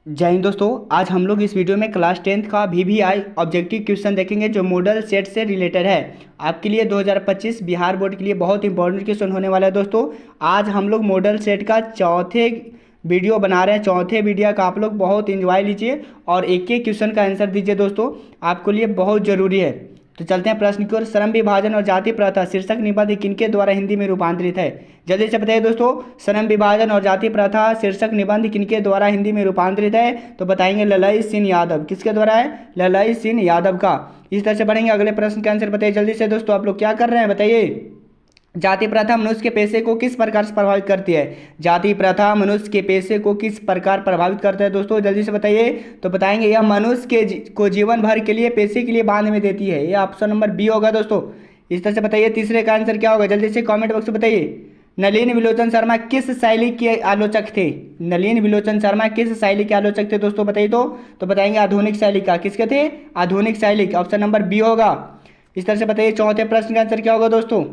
जय हिंद दोस्तों। आज हम लोग इस वीडियो में क्लास 10th का VVI ऑब्जेक्टिव क्वेश्चन देखेंगे जो मॉडल सेट से रिलेटेड है। आपके लिए 2025 बिहार बोर्ड के लिए बहुत इंपॉर्टेंट क्वेश्चन होने वाला है दोस्तों। आज हम लोग मॉडल सेट का चौथे वीडियो बना रहे हैं। चौथे वीडियो का आप लोग बहुत इंजॉय लीजिए और एक एक क्वेश्चन का आंसर दीजिए दोस्तों, आपके लिए बहुत ज़रूरी है। तो चलते हैं प्रश्न की ओर। श्रम विभाजन और जाति प्रथा शीर्षक निबंध किनके द्वारा हिंदी में रूपांतरित है? जल्दी से बताइए दोस्तों, श्रम विभाजन और जाति प्रथा शीर्षक निबंध किनके द्वारा हिंदी में रूपांतरित है? तो बताएंगे ललई सिंह यादव। किसके द्वारा है? ललई सिंह यादव का। इस तरह से बढ़ेंगे। अगले प्रश्न का आंसर बताइए जल्दी से दोस्तों। आप लोग क्या कर रहे हैं बताइए। जाति प्रथा मनुष्य के पेशे को किस प्रकार से प्रभावित करती है? जाति प्रथा मनुष्य के पेशे को किस प्रकार प्रभावित करता है दोस्तों? जल्दी से बताइए। तो बताएंगे यह मनुष्य को जीवन भर के लिए पेशे के लिए बांध में देती है। यह ऑप्शन नंबर बी होगा दोस्तों। इस तरह से बताइए तीसरे का आंसर क्या होगा? जल्दी से कमेंट बॉक्स में बताइए। नलिन विलोचन शर्मा किस शैली के आलोचक थे? नलिन विलोचन शर्मा किस शैली के आलोचक थे दोस्तों बताइए। तो बताएंगे आधुनिक शैली का। किसके थे? आधुनिक शैली का। ऑप्शन नंबर बी होगा। इस तरह से बताइए चौथे प्रश्न का आंसर क्या होगा दोस्तों।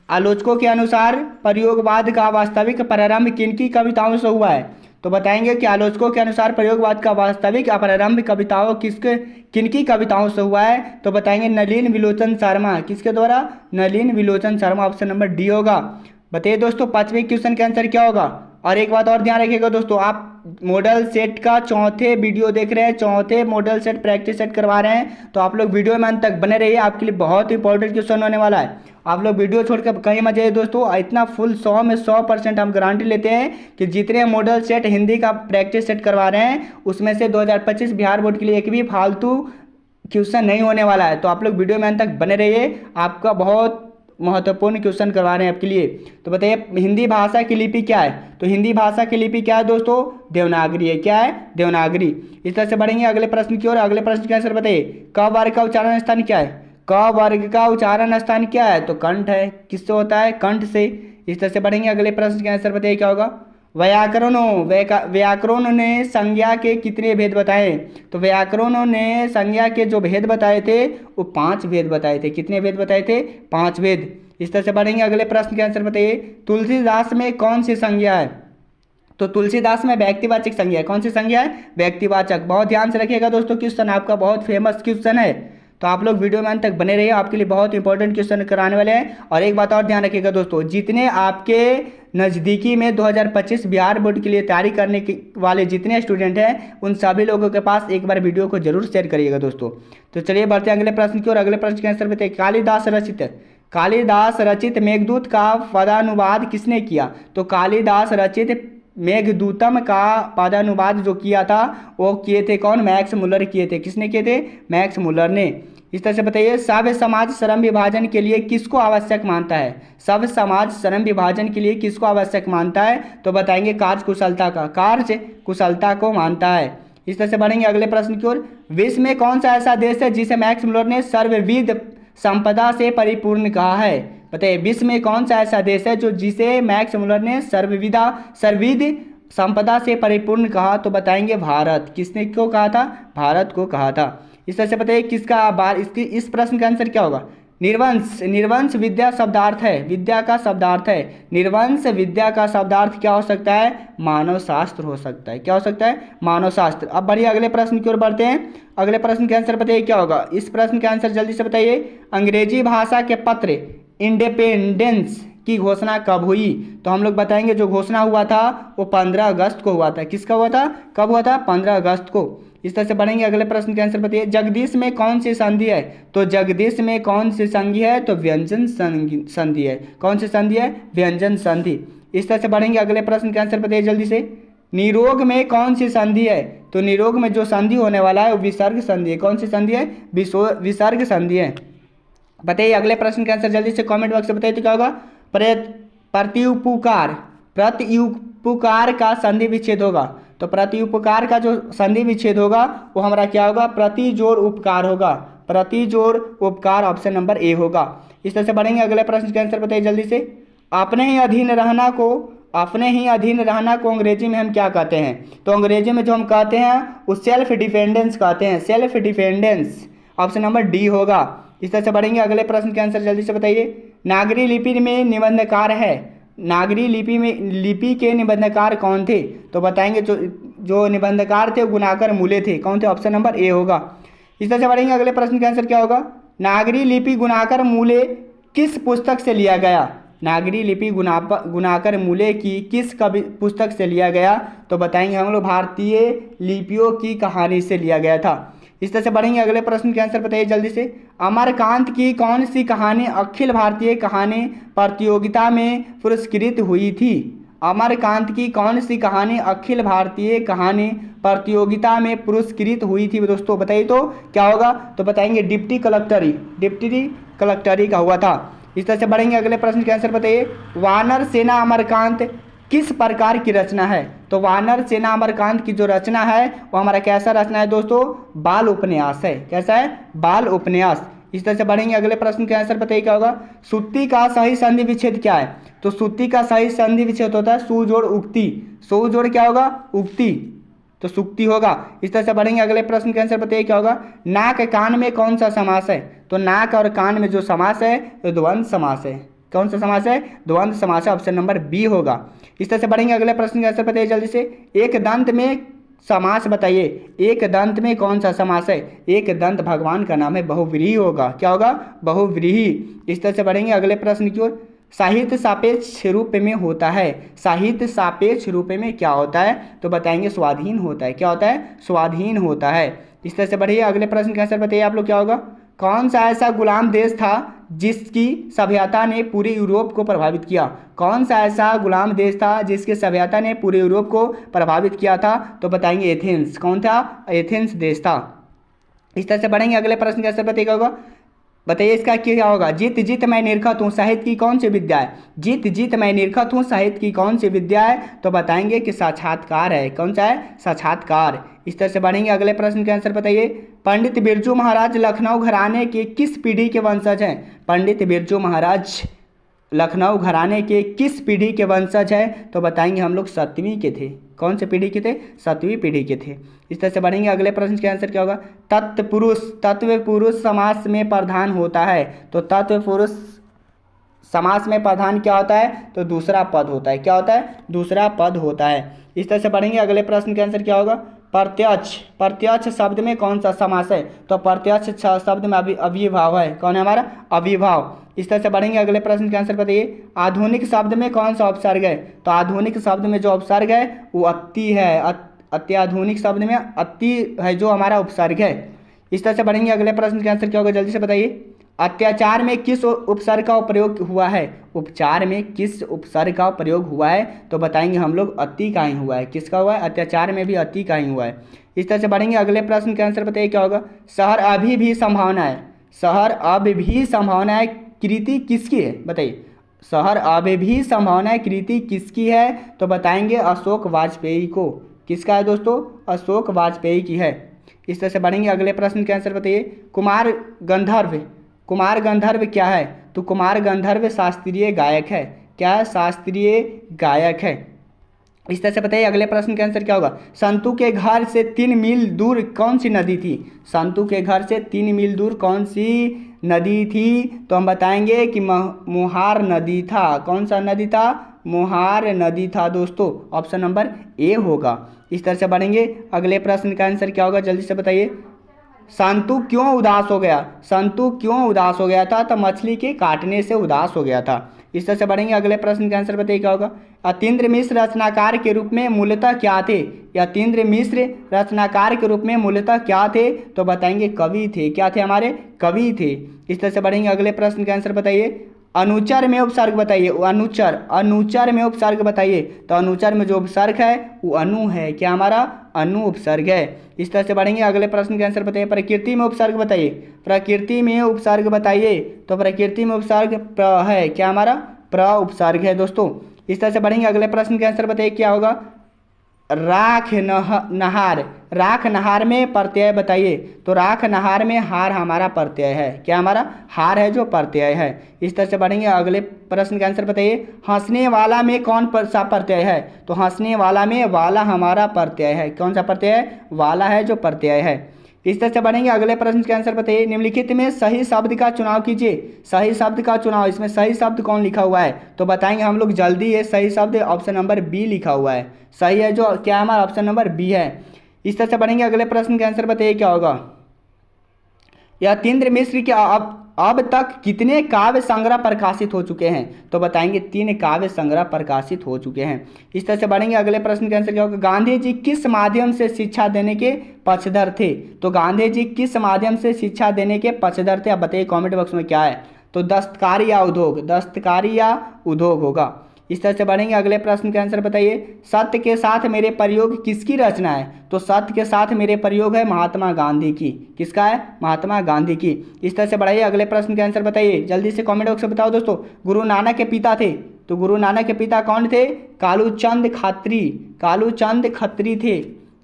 आलोचकों के अनुसार प्रयोगवाद का वास्तविक प्रारंभ किनकी कविताओं से हुआ है? तो बताएंगे कि आलोचकों के अनुसार प्रयोगवाद का वास्तविक प्रारंभ कविताओं किनकी कविताओं से हुआ है? तो बताएंगे नलिन विलोचन शर्मा। किसके द्वारा? Nalin विलोचन Sharma. Option number D होगा। बताइए दोस्तों पांचवें क्वेश्चन का आंसर क्या होगा। और एक बात और ध्यान रखिएगा दोस्तों, आप मॉडल सेट का चौथे वीडियो देख रहे हैं, चौथे मॉडल सेट प्रैक्टिस सेट करवा रहे हैं, तो आप लोग वीडियो में अंत तक बने रहिए। आपके लिए बहुत इंपॉर्टेंट क्वेश्चन होने वाला है। आप लोग वीडियो छोड़कर कहीं मत जाइए दोस्तों। इतना फुल 100 में 100% हम गारंटी लेते हैं कि जितने मॉडल सेट हिंदी का प्रैक्टिस सेट करवा रहे हैं उसमें से 2025 बिहार बोर्ड के लिए एक भी फालतू क्वेश्चन नहीं होने वाला है। तो आप लोग वीडियो में अंत तक बने रहिए, आपका बहुत महत्वपूर्ण क्वेश्चन करवा रहे हैं आपके लिए। तो बताइए हिंदी भाषा की लिपि क्या है? तो हिंदी भाषा की लिपि क्या है दोस्तों? देवनागरी है। क्या है? देवनागरी। इस तरह से बढ़ेंगे अगले प्रश्न की ओर। अगले प्रश्न का आंसर बताइए। क वर्ग का उच्चारण स्थान क्या है? क वर्ग का उच्चारण स्थान क्या है? तो कंठ है। किससे होता है? कंठ से। इस तरह से बढ़ेंगे अगले प्रश्न का आंसर बताइए क्या होगा। व्याकरणों ने संज्ञा के कितने भेद बताए? तो व्याकरणों ने संज्ञा के जो भेद बताए थे वो 5 भेद बताए थे। कितने भेद बताए थे? 5 भेद। इस तरह से बढ़ेंगे अगले प्रश्न के आंसर बताइए। तुलसीदास में कौन सी संज्ञा है? तो तुलसीदास में व्यक्तिवाचक संज्ञा है। कौन सी संज्ञा है? व्यक्तिवाचक। बहुत ध्यान से रखिएगा दोस्तों, क्वेश्चन आपका बहुत फेमस क्वेश्चन है, तो आप लोग वीडियो में अंत तक बने रहिए। आपके लिए बहुत इंपॉर्टेंट क्वेश्चन कराने वाले हैं। और एक बात और ध्यान रखिएगा दोस्तों, जितने आपके नज़दीकी में 2025 बिहार बोर्ड के लिए तैयारी करने वाले जितने स्टूडेंट हैं उन सभी लोगों के पास एक बार वीडियो को जरूर शेयर करिएगा दोस्तों। तो चलिए बढ़ते हैं अगले प्रश्न की ओर। अगले प्रश्न के आंसर बताइए। कालिदास रचित मेघदूत का पदानुवाद किसने किया? तो कालिदास रचित मेघदूतम का पदानुवाद जो किया था वो किए थे कौन? मैक्स मुलर किए थे। किसने किए थे? मैक्स मुलर ने। इस तरह से बताइए सभ्य समाज श्रम विभाजन के लिए किसको आवश्यक मानता है? सभ्य समाज श्रम विभाजन के लिए किसको आवश्यक मानता है? तो बताएंगे कार्य कुशलता का। कार्य कुशलता को मानता है। इस तरह से बढ़ेंगे अगले प्रश्न की ओर। विश्व में कौन सा ऐसा देश है जिसे मैक्स मुलर ने सर्वविध संपदा से परिपूर्ण कहा है? बताइए विश्व में कौन सा ऐसा देश है जो जिसे मैक्स मुलर ने सर्वविध संपदा से परिपूर्ण कहा? तो बताएंगे भारत। किसने को कहा था? भारत को कहा था। इस तरह से बताइए इस प्रश्न का आंसर क्या होगा। निर्वंश विद्या शब्दार्थ है। विद्या का शब्दार्थ है। निर्वंश विद्या का शब्दार्थ क्या हो सकता है? मानव शास्त्र हो सकता है। क्या हो सकता है? मानव शास्त्र। अब बढ़िए अगले प्रश्न की ओर बढ़ते हैं। अगले प्रश्न के आंसर बताइए क्या होगा। इस प्रश्न का आंसर जल्दी से बताइए। अंग्रेजी भाषा के पत्र इंडिपेंडेंस की घोषणा कब हुई? तो हम लोग बताएंगे जो घोषणा हुआ था वो 15 अगस्त को हुआ था। किसका हुआ था? कब हुआ था? 15 अगस्त को। इस तरह से बढ़ेंगे अगले प्रश्न के आंसर बताइए। जगदीश में कौन सी संधि है? तो जगदीश में कौन सी संधि है? तो व्यंजन संधि है। कौन सी संधि है? व्यंजन संधि। इस तरह से बढ़ेंगे अगले प्रश्न के आंसर बताइए जल्दी से। निरोग में कौन सी संधि है? तो निरोग में जो संधि होने वाला है वो विसर्ग संधि है। कौन सी संधि है? विसर्ग संधि है। बताइए अगले प्रश्न के आंसर जल्दी से कमेंट बॉक्स में बताइए तो क्या होगा। प्रत्युपकार का संधि विच्छेद होगा। तो प्रत्युपकार का जो संधि विच्छेद होगा वो हमारा क्या होगा? प्रतिजोड़ उपकार होगा। प्रतिजोड़ उपकार। ऑप्शन नंबर ए होगा। इस तरह से बढ़ेंगे अगले प्रश्न के आंसर बताइए जल्दी से। अपने ही अधीन रहना को अंग्रेजी में हम क्या कहते हैं? तो अंग्रेजी में जो हम कहते हैं वो सेल्फ डिपेंडेंस कहते हैं। Self dependence. Option number D होगा। इस तरह से बढ़ेंगे अगले प्रश्न के आंसर जल्दी से बताइए। नागरी लिपि में निबंधकार है। नागरी लिपि के निबंधकार कौन थे? तो बताएंगे जो जो निबंधकार थे गुणाकर मूले थे। कौन थे? ऑप्शन नंबर ए होगा। इस तरह से बढ़ेंगे अगले प्रश्न का आंसर क्या होगा? नागरी लिपि गुणाकर मूले किस पुस्तक से लिया गया? नागरी लिपि गुणाकर मूले की किस कवि पुस्तक से लिया गया? तो बताएंगे हम लोग भारतीय लिपियों की कहानी से लिया गया था। इस तरह से बढ़ेंगे अगले प्रश्न के आंसर बताइए जल्दी से। अमरकांत की कौन सी कहानी अखिल भारतीय कहानी प्रतियोगिता में पुरस्कृत हुई थी? अमरकांत की कौन सी कहानी अखिल भारतीय कहानी प्रतियोगिता में पुरस्कृत हुई थी दोस्तों? बताइए तो क्या होगा? तो बताएंगे डिप्टी कलेक्टरी का हुआ था। इस तरह से बढ़ेंगे अगले प्रश्न के आंसर बताइए। वानर सेना अमरकांत किस प्रकार की रचना है? तो वानर सेना अमरकांत की जो रचना है वो हमारा कैसा रचना है दोस्तों? बाल उपन्यास है। कैसा है? बाल उपन्यास। इस तरह से बढ़ेंगे अगले प्रश्न के आंसर बताइए क्या होगा? सुत्ती का सही संधि विच्छेद क्या है? तो सुत्ती का सही संधि विच्छेद होता है सुजोड़ उक्ति। सुजोड़ क्या होगा? उक्ति, तो सुक्ति होगा। इस तरह से बढ़ेंगे अगले प्रश्न के आंसर बताइए क्या होगा? नाक कान में कौन सा समास है? तो नाक और कान में जो समास है तो द्वंद्व समास है। कौन सा समास है? द्वंद्व समास है। ऑप्शन नंबर बी होगा। इस तरह से बढ़ेंगे अगले प्रश्न का आंसर बताइए जल्दी से। एक दंत में समास बताइए। एक दंत में कौन सा समास है? एक दंत भगवान का नाम है, बहुव्रीहि होगा। क्या होगा? बहुव्रीहि। इस तरह से बढ़ेंगे अगले प्रश्न की ओर। साहित्य सापेक्ष रूप में होता है। साहित्य सापेक्ष रूप में क्या होता है? तो बताएंगे स्वाधीन होता है। क्या होता है? स्वाधीन होता है। इस तरह से बढ़िए अगले प्रश्न का आंसर बताइए आप लोग क्या होगा? कौन सा ऐसा गुलाम देश था जिसकी सभ्यता ने पूरे यूरोप को प्रभावित किया? कौन सा ऐसा गुलाम देश था जिसकी सभ्यता ने पूरे यूरोप को प्रभावित किया था? तो बताएंगे एथेंस। कौन था? एथेंस देश था। इस तरह से बढ़ेंगे अगले प्रश्न का आंसर बताइएगा होगा। बताइए इसका क्या होगा? जीत जीत मैं निरखत हूँ साहित्य की कौन सी विद्या है? जीत जीत मैं निरखत हूँ साहित्य की कौन सी विद्या है? तो बताएंगे कि साक्षात्कार है। कौन सा है? साक्षात्कार। इस तरह से बढ़ेंगे अगले प्रश्न के आंसर बताइए। पंडित बिरजू महाराज लखनऊ घराने के किस पीढ़ी के वंशज हैं? पंडित बिरजू महाराज लखनऊ घराने के किस पीढ़ी के वंशज हैं? तो बताएंगे हम लोग 7वीं के थे। कौन से पीढ़ी के थे? 7वीं पीढ़ी के थे। इस तरह से बढ़ेंगे अगले प्रश्न के आंसर क्या होगा? तत्व पुरुष समास में प्रधान होता है। तो तत्व पुरुष समास में प्रधान क्या होता है? तो दूसरा पद होता है। क्या होता है? दूसरा पद होता है। इस तरह से बढ़ेंगे अगले प्रश्न के आंसर क्या होगा? प्रत्यक्ष। प्रत्यक्ष शब्द में कौन सा समास है? तो प्रत्यक्ष शब्द में अविभाव है। कौन है हमारा? अविभाव। इस तरह से बढ़ेंगे अगले प्रश्न के आंसर बताइए। आधुनिक शब्द में कौन सा उपसर्ग है? तो आधुनिक शब्द में जो उपसर्ग है वो अति है। अत्याधुनिक शब्द में अति है जो हमारा उपसर्ग है। इस तरह से बढ़ेंगे अगले प्रश्न के आंसर क्या होगा? जल्दी से बताइए। अत्याचार में किस उपसर्ग का प्रयोग हुआ है? उपचार में किस उपसर्ग का प्रयोग हुआ है? तो बताएंगे हम लोग अति का ही हुआ है। किसका हुआ है? अत्याचार में भी अति का ही हुआ है। इस तरह से बढ़ेंगे अगले प्रश्न के आंसर बताइए क्या होगा? शहर अभी भी संभावना है। शहर अब भी संभावना है कृति किसकी है? बताइए। शहर अब भी संभावना है कृति किसकी है? तो बताएंगे अशोक वाजपेयी को। किसका है दोस्तों? अशोक वाजपेयी की है। इस तरह से बढ़ेंगे अगले प्रश्न के आंसर बताइए। कुमार गंधर्व। कुमार गंधर्व क्या है? तो कुमार गंधर्व शास्त्रीय गायक है। क्या है? शास्त्रीय गायक है। इस तरह से बताइए अगले प्रश्न के आंसर क्या होगा? संतू के घर से 3 मील दूर कौन सी नदी थी? संतू के घर से 3 मील दूर कौन सी नदी थी? तो हम बताएंगे कि मोहार नदी था। कौन सा नदी था? मोहार नदी था दोस्तों। ऑप्शन नंबर ए होगा। इस तरह से बढ़ेंगे अगले प्रश्न का आंसर क्या होगा? जल्दी से बताइए। संतू क्यों उदास हो गया? संतू क्यों उदास हो गया था? तो मछली के काटने से उदास हो गया था। इस तरह से बढ़ेंगे अगले प्रश्न का आंसर बताइए क्या होगा? अतीन्द्र मिश्र रचनाकार के रूप में मूलतः क्या थे? अतीन्द्र मिश्र रचनाकार के रूप में मूलतः क्या थे? तो बताएंगे कवि थे। क्या थे हमारे? कवि थे। इस तरह से बढ़ेंगे अगले प्रश्न का आंसर बताइए। अनुचर में उपसर्ग बताइए। अनुचर में उपसर्ग बताइए। तो अनुचर में जो उपसर्ग है वो अनु है। क्या हमारा? अनु उपसर्ग है। इस तरह से बढ़ेंगे अगले प्रश्न के आंसर बताइए। प्रकृति में उपसर्ग बताइए। प्रकृति में उपसर्ग बताइए। तो प्रकृति में उपसर्ग प्र है। क्या हमारा? प्र उपसर्ग है दोस्तों। इस तरह से बढ़ेंगे अगले प्रश्न के आंसर बताइए क्या होगा? राख नहार। राख नहार में प्रत्यय बताइए। तो राख नहार में हार हमारा प्रत्यय है। क्या हमारा? हार है जो प्रत्यय है। इस तरह से बढ़ेंगे अगले प्रश्न का आंसर बताइए। हंसने वाला में कौन सा प्रत्यय है? तो हंसने वाला में वाला हमारा प्रत्यय है। कौन सा प्रत्यय है? वाला है जो प्रत्यय है। इस तरह से बढ़ेंगे अगले प्रश्न के आंसर बताइए। निम्नलिखित में सही शब्द का चुनाव कीजिए। सही शब्द का चुनाव, इसमें सही शब्द कौन लिखा हुआ है तो बताएंगे हम लोग जल्दी। ये सही शब्द ऑप्शन नंबर बी लिखा हुआ है, सही है जो क्या हमारा ऑप्शन नंबर बी है। इस तरह से बढ़ेंगे अगले प्रश्न के आंसर बताइए क्या होगा। यतीन्द्र मिश्र के अब तक कितने काव्य संग्रह प्रकाशित हो चुके हैं तो बताएंगे 3 काव्य संग्रह प्रकाशित हो चुके हैं। इस तरह से बढ़ेंगे अगले प्रश्न के आंसर क्या होगा। गांधी जी किस माध्यम से शिक्षा देने के पक्षधर थे तो गांधी जी किस माध्यम से शिक्षा देने के पक्षधर थे आप बताइए कमेंट बॉक्स में क्या है तो दस्तकारी या उद्योग, दस्तकारी या उद्योग होगा। इस तरह से बढ़ेंगे अगले प्रश्न के आंसर बताइए। सत्य के साथ मेरे प्रयोग किसकी रचना है तो सत्य के साथ मेरे प्रयोग है महात्मा गांधी की। किसका है, महात्मा गांधी की। इस तरह से बढ़ाइए अगले प्रश्न के आंसर बताइए, जल्दी से कमेंट बॉक्स में बताओ दोस्तों। गुरु नानक के पिता थे तो गुरु नानक के पिता कौन थे, कालूचंद खत्री, कालूचंद खत्री थे।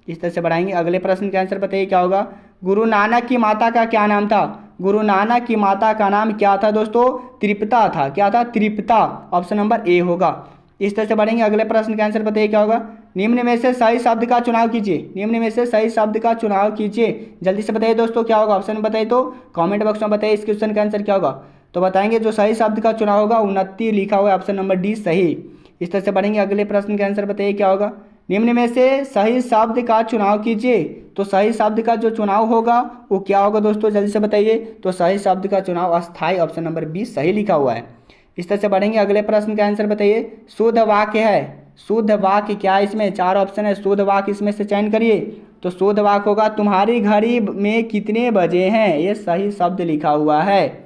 इस तरह से बढ़ाएंगे अगले प्रश्न के आंसर बताइए क्या होगा। गुरु नानक की माता का क्या नाम था, गुरु नानक की माता का नाम क्या था दोस्तों, तृप्ता था। क्या था, तृप्ता, ऑप्शन नंबर ए होगा। इस तरह से बढ़ेंगे अगले प्रश्न का आंसर बताइए क्या होगा। निम्न में से सही शब्द का चुनाव कीजिए, निम्न में से सही शब्द का चुनाव कीजिए। जल्दी से बताइए दोस्तों क्या होगा, ऑप्शन बताइए तो कमेंट बॉक्स में बताइए इस क्वेश्चन का आंसर क्या होगा। तो बताएंगे जो सही शब्द का चुनाव होगा उन्नति लिखा हुआ है, ऑप्शन नंबर डी सही। इस तरह से बढ़ेंगे अगले प्रश्न के आंसर बताइए क्या होगा। निम्न में से सही शब्द का चुनाव कीजिए तो सही शब्द का जो चुनाव होगा वो क्या होगा दोस्तों, जल्दी से बताइए। तो सही शब्द का चुनाव अस्थाई, ऑप्शन नंबर बी सही लिखा हुआ है। इस तरह से बढ़ेंगे अगले प्रश्न का आंसर बताइए। शुद्ध वाक्य है, शुद्ध वाक्य क्या है, इसमें 4 ऑप्शन है, शुद्ध वाक्य इसमें से चयन करिए। तो शुद्ध वाक्य होगा तुम्हारी घड़ी में कितने बजे हैं, ये सही शब्द लिखा हुआ है।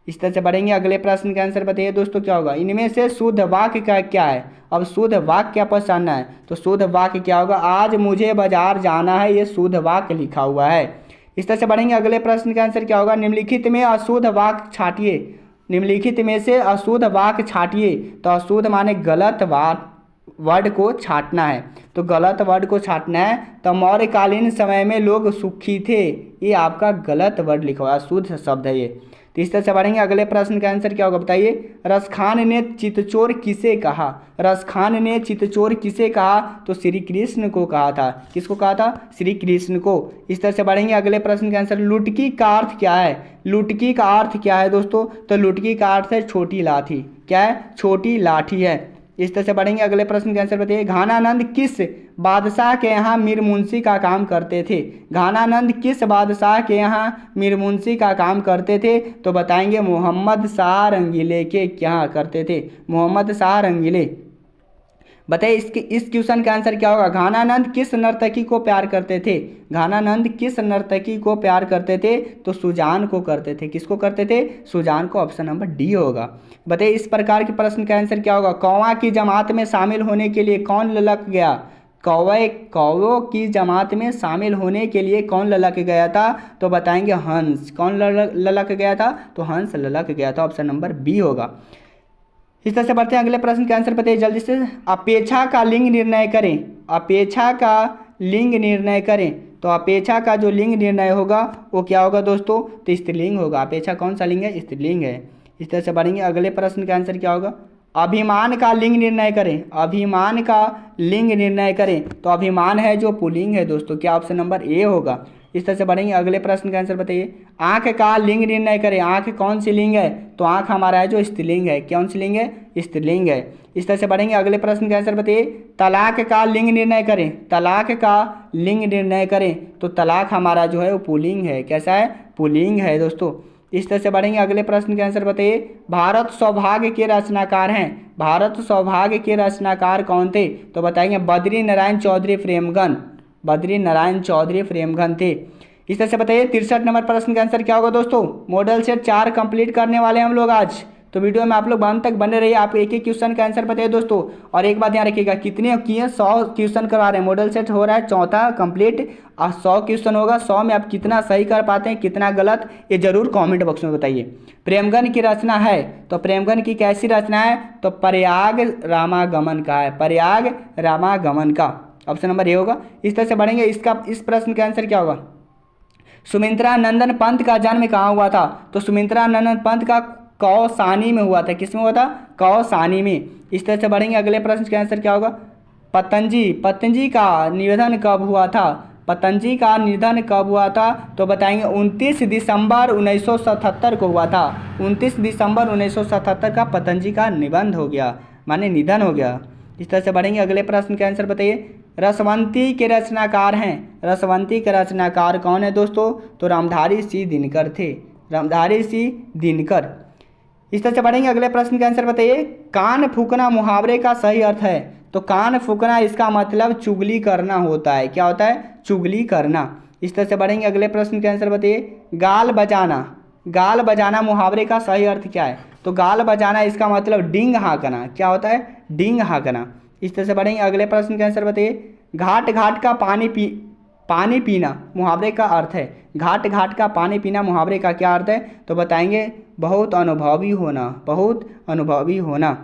इस तरह से बढ़ेंगे अगले प्रश्न का आंसर बताइए दोस्तों क्या होगा। इनमें से शुद्ध वाक्य का क्या है, अब शुद्ध वाक्य क्या पहचानना है तो शुद्ध वाक्य क्या होगा, आज मुझे बाजार जाना है, ये शुद्ध वाक्य लिखा हुआ है। इस तरह से बढ़ेंगे अगले प्रश्न का आंसर क्या होगा। निम्नलिखित में अशुद्ध वाक्य छांटिए, निम्नलिखित में से अशुद्ध वाक्य छांटिए। तो अशुद्ध माने गलत वर्ड को छांटना है, तो गलत वर्ड को छांटना है। तो मौर्यकालीन समय में लोग सुखी थे, ये आपका गलत वर्ड लिखा हुआ है, अशुद्ध शब्द है ये। तो इस तरह से बढ़ेंगे अगले प्रश्न का आंसर क्या होगा बताइए। रसखान ने चितचोर किसे कहा, रसखान ने चितचोर किसे कहा तो श्री कृष्ण को कहा था। किसको कहा था, श्री कृष्ण को। इस तरह से बढ़ेंगे अगले प्रश्न का आंसर। लुटकी का अर्थ क्या है, लुटकी का अर्थ क्या है दोस्तों तो लुटकी का अर्थ है छोटी लाठी। क्या है, छोटी लाठी है। इस तरह से बढ़ेंगे अगले प्रश्न के आंसर बताइए। घानानंद किस बादशाह के यहाँ मीर मुंशी का काम करते थे, घानानंद किस बादशाह के यहाँ मीर मुंशी का काम करते थे तो बताएंगे मोहम्मद शाह रंगीले के यहाँ करते थे, मोहम्मद शाह रंगीले। बताइए इस क्वेश्चन का आंसर क्या होगा। घानानंद किस नर्तकी को प्यार करते थे, घानानंद किस नर्तकी को प्यार करते थे तो सुजान को करते थे। किसको करते थे, सुजान को, ऑप्शन नंबर डी होगा। बताइए इस प्रकार के प्रश्न का आंसर क्या होगा। कौवा की जमात में शामिल होने के लिए कौन ललक गया, कौवों की जमात में शामिल होने के लिए कौन ललक गया था तो बताएंगे हंस। कौन ललक गया था तो हंस ललक गया था, ऑप्शन नंबर बी होगा। इस तरह से बढ़ते हैं अगले प्रश्न का आंसर बताइए जल्दी से। अपेक्षा का लिंग निर्णय करें, अपेक्षा का लिंग निर्णय करें तो अपेक्षा का जो लिंग निर्णय होगा वो क्या होगा दोस्तों तो स्त्रीलिंग होगा। अपेक्षा कौन सा लिंग है, स्त्रीलिंग है। इस तरह से बढ़ेंगे अगले प्रश्न का आंसर क्या होगा। अभिमान का लिंग निर्णय करें, अभिमान का लिंग निर्णय करें तो अभिमान है जो पुल्लिंग है दोस्तों, क्या ऑप्शन नंबर ए होगा। इस तरह से बढ़ेंगे अगले प्रश्न का आंसर बताइए। आंख का लिंग निर्णय करें, आंख कौन सी लिंग है तो आंख हमारा है जो स्त्रीलिंग है। कौन सी लिंग है, स्त्रीलिंग है। इस तरह से बढ़ेंगे अगले प्रश्न का आंसर बताइए। तलाक का लिंग निर्णय करें, तलाक का लिंग निर्णय करें तो तलाक हमारा जो है वो पुल्लिंग है। कैसा है, पुल्लिंग है दोस्तों। इस तरह से बढ़ेंगे अगले प्रश्न के आंसर बताइए। भारत सौभाग्य के रचनाकार हैं, भारत सौभाग्य के रचनाकार कौन थे तो बताएंगे बद्री नारायण चौधरी प्रेमगन, बद्री नारायण चौधरी प्रेमगन थे। इस तरह से बताइए 63 नंबर प्रश्न का आंसर क्या होगा दोस्तों। मॉडल सेट 4 कंप्लीट करने वाले हम लोग आज, तो वीडियो में आप लोग अंत तक बने रहिए। आप एक एक क्वेश्चन का आंसर बताइए दोस्तों। और एक बात ध्यान रखिएगा कितने किए 100 क्वेश्चन करवा रहे हैं, मॉडल सेट हो रहा है 4था कंप्लीट, 100 क्वेश्चन होगा। 100 में आप कितना सही कर पाते हैं कितना गलत ये जरूर कमेंट बॉक्स में बताइए। प्रेमगन की रचना है तो प्रेमगन की कैसी रचना है तो प्रयाग रामागमन का है, प्रयाग रामागमन का, ऑप्शन नंबर ए होगा। इस तरह से बढ़ेंगे इस प्रश्न का आंसर क्या होगा। सुमित्रा नंदन पंत का जन्म कहाँ हुआ था तो सुमित्रा नंदन पंत का कौसानी में हुआ था। किस में हुआ था, कौसानी में। इस तरह से बढ़ेंगे अगले प्रश्न का आंसर क्या होगा। पतंजी का निधन कब हुआ था पतंजलि का निधन कब हुआ था? तो बताएंगे 29 दिसंबर 1977 को हुआ था। 29 दिसंबर 1977 का पतंजलि का निबंध हो गया, माने निधन हो गया। इस तरह से बढ़ेंगे। अगले प्रश्न का आंसर बताइए। रसवंती के रचनाकार हैं, रसवंती के रचनाकार कौन है दोस्तों? तो रामधारी सिंह दिनकर थे, रामधारी सिंह दिनकर। इस तरह से बढ़ेंगे। अगले प्रश्न का आंसर बताइए। कान फूकना मुहावरे का सही अर्थ है? तो कान फूकना इसका मतलब चुगली करना होता है। क्या होता है? चुगली करना। इस तरह से बढ़ेंगे। अगले प्रश्न के आंसर बताइए। गाल बजाना, गाल बजाना मुहावरे का सही अर्थ क्या है? तो गाल बजाना इसका मतलब डींग हाँकना। क्या होता है? डींग हाँकना। इस तरह से बढ़ेंगे। अगले प्रश्न के आंसर बताइए। घाट घाट का पानी पीना मुहावरे का अर्थ है। घाट घाट का पानी पीना मुहावरे का क्या अर्थ है? तो बताएंगे बहुत अनुभवी होना, बहुत अनुभवी होना।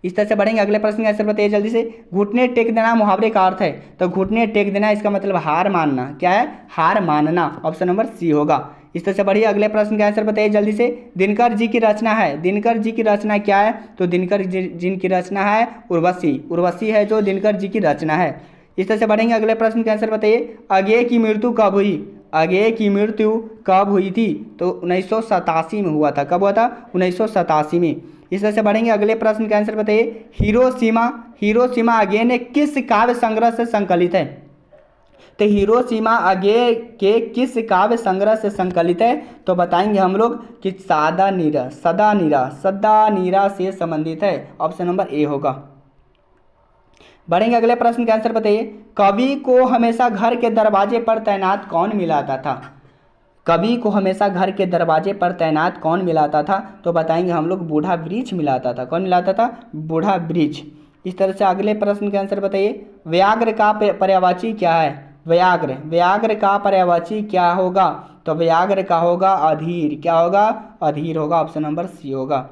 इस तरह से बढ़ेंगे। अगले प्रश्न का आंसर बताइए जल्दी से। घुटने टेक देना मुहावरे का अर्थ है? तो घुटने टेक देना इसका मतलब हार मानना। क्या है? हार मानना। ऑप्शन नंबर सी होगा। इस तरह से बढ़िए। अगले प्रश्न का आंसर बताइए जल्दी से। दिनकर जी की रचना है, दिनकर जी की रचना क्या है? तो दिनकर जी की रचना है उर्वशी, उर्वशी है जो दिनकर जी की रचना है। इस तरह से बढ़ेंगे। अगले प्रश्न का आंसर बताइए। अज्ञेय की मृत्यु कब हुई? अज्ञेय की मृत्यु कब हुई थी? तो 1987 में हुआ था। कब हुआ था? 1987 में। इस तरह से बढ़ेंगे। अगले प्रश्न का आंसर बताइए। हिरोशिमा, हिरोशिमा अगेन किस काव्य संग्रह से संकलित है? तो हिरोशिमा अगेय के किस काव्य संग्रह से संकलित है? तो बताएंगे हम लोग कि सदा नीरा, सदा नीरा, सदा नीरा से संबंधित है। ऑप्शन नंबर ए होगा। बढ़ेंगे। अगले प्रश्न का आंसर बताइए। कवि को हमेशा घर के दरवाजे पर तैनात कौन मिलाता था? कवि को हमेशा घर के दरवाजे पर तैनात कौन मिलाता था? तो बताएंगे हम लोग बूढ़ा वृक्ष मिलाता था। कौन मिलाता था? बूढ़ा वृक्ष। इस तरह से अगले प्रश्न का आंसर बताइए। व्याघ्र का पर्यायवाची क्या है? व्याघ्र, व्याघ्र का पर्यायवाची क्या होगा? तो व्याघ्र का होगा अधीर। क्या होगा? अधीर होगा। ऑप्शन नंबर सी होगा।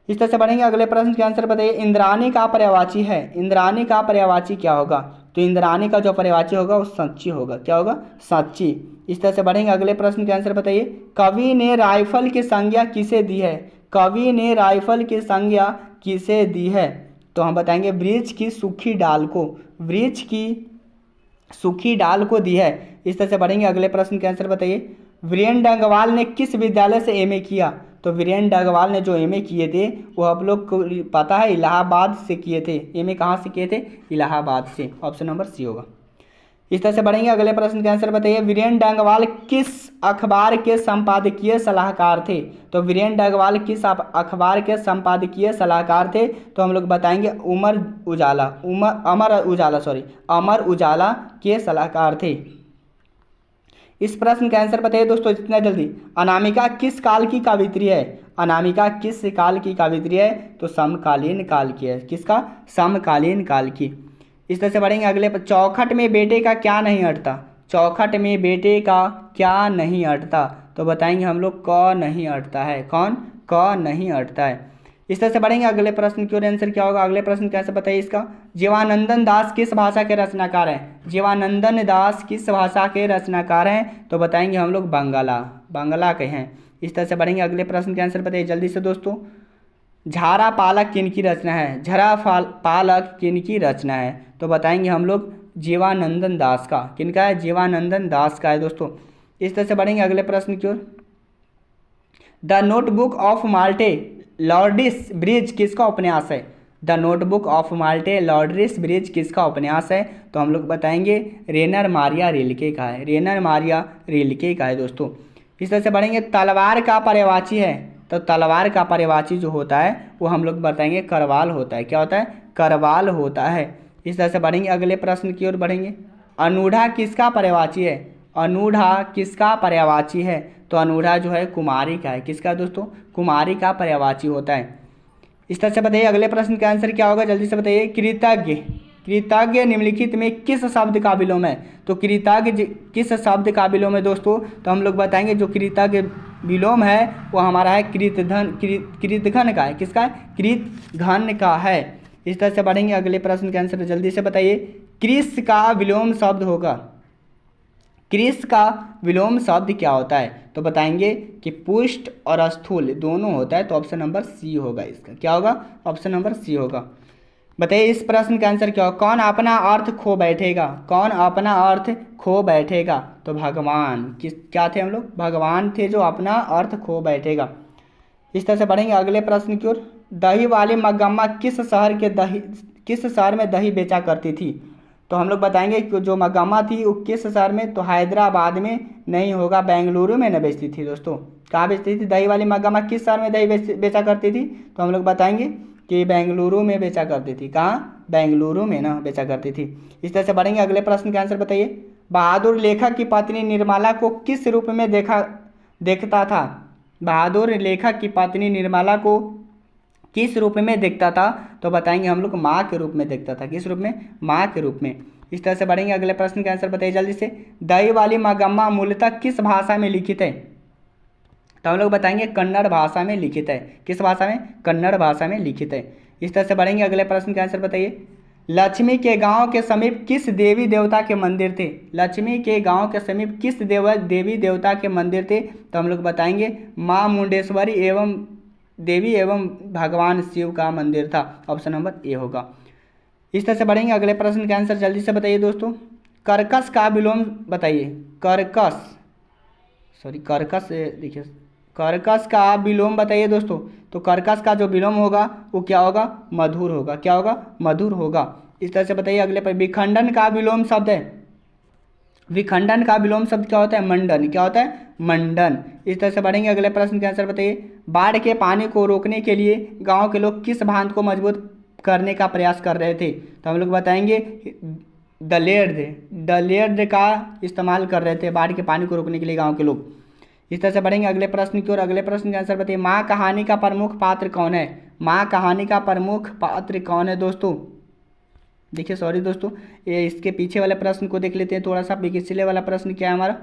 इस तरह से बढ़ेंगे। अगले प्रश्न के आंसर बताइए। इंद्राणी का पर्यायवाची है, इंद्राणी का पर्यायवाची क्या होगा? तो इंद्राणी का जो पर्यायवाची होगा वो सच्ची होगा। क्या होगा? सच्ची। इस तरह से बढ़ेंगे। अगले प्रश्न के आंसर बताइए। कवि ने राइफल की संज्ञा किसे दी है? कवि ने राइफल की संज्ञा किसे दी है? तो हम बताएंगे वृक्ष की सूखी डाल को, वृक्ष की सूखी डाल को दी है। इस तरह से बढ़ेंगे। अगले प्रश्न के आंसर बताइए। वीरेंद्र अग्रवाल ने किस विद्यालय से एमए किया? तो वीरेंद्र अग्रवाल ने जो एमए किए थे वो आप लोग को पता है इलाहाबाद से किए थे। एमए कहाँ से किए थे? इलाहाबाद से। ऑप्शन नंबर सी होगा। इस तरह से बढ़ेंगे। अगले प्रश्न का आंसर बताइए। वीरेंद्र अग्रवाल किस अखबार के संपादकीय सलाहकार थे? तो वीरेंद्र अग्रवाल किस अखबार के संपादकीय सलाहकार थे? तो हम लोग बताएंगे अमर उजाला के सलाहकार थे। इस प्रश्न का आंसर बताइए दोस्तों जितना जल्दी। अनामिका किस काल की काव्यित्री है? अनामिका किस काल की काव्यित्री है? तो समकालीन काल की है। किसका? समकालीन काल की। इस तरह से बढ़ेंगे। अगले पर चौखट में बेटे का क्या नहीं अटता? चौखट में बेटे का क्या नहीं अटता? तो बताएंगे हम लोग क नहीं अटता है। कौन? क नहीं अटता है। इस तरह से बढ़ेंगे। अगले प्रश्न की ओर आंसर क्या होगा? अगले प्रश्न कैसे बताइए इसका। जीवानंदन दास किस भाषा के रचनाकार हैं? जीवानंदन दास किस भाषा के रचनाकार हैं? तो बताएंगे हम लोग बांग्ला, बांग्ला के हैं। इस तरह से बढ़ेंगे। अगले प्रश्न के आंसर बताइए जल्दी से दोस्तों। झारा पालक किन की रचना है? झरा पालक किन की रचना है? तो बताएंगे हम लोग जीवानंदन दास का। किनका है? जीवानंदन दास का है दोस्तों। इस तरह से बढ़ेंगे अगले प्रश्न की ओर। द नोटबुक ऑफ माल्टे लॉर्डिस ब्रिज किसका उपन्यास है? द नोटबुक ऑफ माल्टे लॉर्डिस ब्रिज किसका उपन्यास है? तो हम लोग बताएंगे रेनर मारिया रिल्के का है। रेनर मारिया रिल्के का है दोस्तों। इस तरह से बढ़ेंगे। तलवार का पर्यायवाची है? तो तलवार का पर्यायवाची जो होता है वो हम लोग बताएंगे करवाल होता है। क्या होता है? करवाल होता है। इस तरह से बढ़ेंगे। अगले प्रश्न की ओर बढ़ेंगे। अनूढ़ा किसका पर्यायवाची है? अनूढ़ा किसका पर्यायवाची है? तो अनूढ़ा जो है कुमारी का है। किसका दोस्तों? कुमारी का पर्यायवाची होता है। इस तरह से बताइए अगले प्रश्न का आंसर क्या होगा? जल्दी से बताइए। कृतज्ञ, कृतज्ञ निम्नलिखित में किस शब्द का विलोम है? तो कृतज्ञ किस शब्द का विलोम है दोस्तों? तो हम लोग बताएंगे जो कृतज्ञ विलोम है वो हमारा है कृतघ्न का है। किसका है? कृतघ्न का है। इस तरह से बढ़ेंगे। अगले प्रश्न का आंसर जल्दी से बताइए। कृष का विलोम शब्द होगा, कृष का विलोम शब्द क्या होता है? तो बताएंगे कि पुष्ट और स्थूल दोनों होता है। तो ऑप्शन नंबर सी होगा इसका। क्या होगा? ऑप्शन नंबर सी होगा। बताइए इस प्रश्न का आंसर क्या हो? कौन अपना अर्थ खो बैठेगा? कौन अपना अर्थ खो बैठेगा? तो भगवान। किस क्या थे हम लोग? भगवान थे जो अपना अर्थ खो बैठेगा। इस तरह से बढ़ेंगे अगले प्रश्न की ओर। दही वाली मगम्मा किस शहर में दही बेचा करती थी? तो हम लोग बताएंगे कि जो मगम्मा थी वो किस शहर में, तो हैदराबाद में नहीं होगा, बेंगलुरु में न बेचती थी दोस्तों। कहाँ बेचती थी दही वाली मगम्मा? किस शहर में दही बेचा करती थी? तो हम लोग बताएंगे कि बेंगलुरु में बेचा करती थी। कहाँ? बेंगलुरु में ना बेचा करती थी। इस तरह से बढ़ेंगे अगले प्रश्न का आंसर बताइए। बहादुर लेखक की पत्नी निर्मला को किस रूप में देखता था? बहादुर लेखक की पत्नी निर्मला को किस रूप में देखता था? तो बताएंगे हम लोग माँ के रूप में देखता था। किस रूप में? माँ के रूप में। इस तरह से बढ़ेंगे अगले प्रश्न का आंसर बताइए जल्दी से। दही वाली मगम्मा मूलतः किस भाषा में लिखित है? तो हम लोग बताएंगे कन्नड़ भाषा में लिखित है। किस भाषा में? कन्नड़ भाषा में लिखित है। इस तरह से बढ़ेंगे अगले प्रश्न का आंसर बताइए। लक्ष्मी के गांव के समीप किस देवी देवता के मंदिर थे? लक्ष्मी के गांव के समीप किस देवी देवता के मंदिर थे? तो हम लोग बताएंगे माँ मुंडेश्वरी एवं देवी एवं भगवान शिव का मंदिर था। ऑप्शन नंबर ए होगा। इस तरह से बढ़ेंगे अगले प्रश्न का आंसर जल्दी से बताइए दोस्तों। कर्कश का विलोम बताइए। कर्कश देखिए, कर्कश का विलोम बताइए दोस्तों। तो कर्कश का जो विलोम होगा वो क्या होगा? मधुर होगा। क्या होगा? मधुर होगा। इस तरह से बताइए अगले पर। विखंडन का विलोम शब्द है। विखंडन का विलोम शब्द क्या होता है? मंडन। क्या होता है? मंडन। इस तरह से बढ़ेंगे अगले प्रश्न के आंसर बताइए। बाढ़ के पानी को रोकने के लिए गांव के लोग किस बांध को मजबूत करने का प्रयास कर रहे थे? तो हम लोग बताएंगे दलेर्द का इस्तेमाल कर रहे थे बाढ़ के पानी को रोकने के लिए गांव के लोग। इस तरह से बढ़ेंगे अगले प्रश्न की ओर। अगले प्रश्न का आंसर बताइए। माँ कहानी का प्रमुख पात्र कौन है? माँ कहानी का प्रमुख पात्र कौन है दोस्तों? देखिए सॉरी दोस्तों, ये इसके पीछे वाले प्रश्न को देख लेते हैं थोड़ा सा। पिछले वाला प्रश्न क्या है हमारा?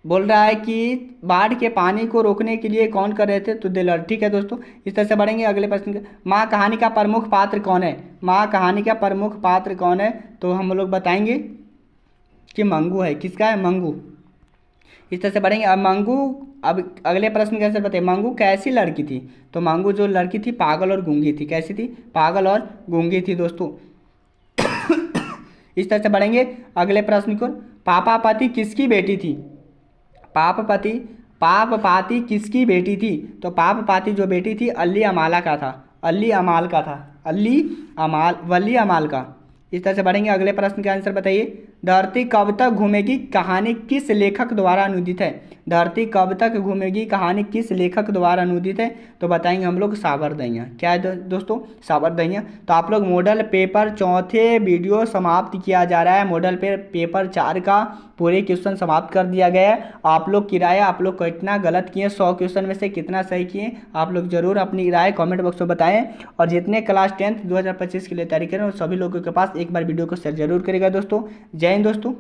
बोल रहा है कि बाढ़ के पानी को रोकने के लिए कौन कर रहे थे? तो दिलर। ठीक है दोस्तों। इस तरह से बढ़ेंगे अगले प्रश्न का। माँ कहानी का प्रमुख पात्र कौन है? माँ कहानी का प्रमुख पात्र कौन है? तो हम लोग बताएंगे कि मंगू है। किसका है? मंगू। इस तरह से बढ़ेंगे। अब मंगू, अब अगले प्रश्न का आंसर बताइए। मंगू कैसी लड़की थी? तो मंगू जो लड़की थी पागल और गूंगी थी। कैसी थी? पागल और गूंगी थी दोस्तों। इस तरह से बढ़ेंगे अगले प्रश्न को। पापापति किसकी बेटी थी? पापपाती किसकी बेटी थी? तो पापपाती जो बेटी थी अल्ली अमाला का था। वल्ली अमाल का। इस तरह से बढ़ेंगे अगले प्रश्न के आंसर बताइए। धरती कब तक घूमेगी कहानी किस लेखक द्वारा अनुदित है? धरती कब तक घूमेगी कहानी किस लेखक द्वारा अनुदित है? तो बताएंगे हम लोग साबरदइयाँ। क्या है दोस्तों? साबरदइयाँ। तो आप लोग मॉडल पेपर चौथे वीडियो समाप्त किया जा रहा है। मॉडल पेपर 4 का पूरे क्वेश्चन समाप्त कर दिया गया है। आप लोग की राय, आप लोग कितना गलत किए, 100 क्वेश्चन में से कितना सही किए, आप लोग जरूर अपनी राय कमेंट बॉक्स में बताएं। और जितने क्लास 10th 2025 के लिए तैयारी करें उन सभी लोगों के पास एक बार वीडियो को शेयर जरूर करेगा दोस्तों। जय हिंद दोस्तों।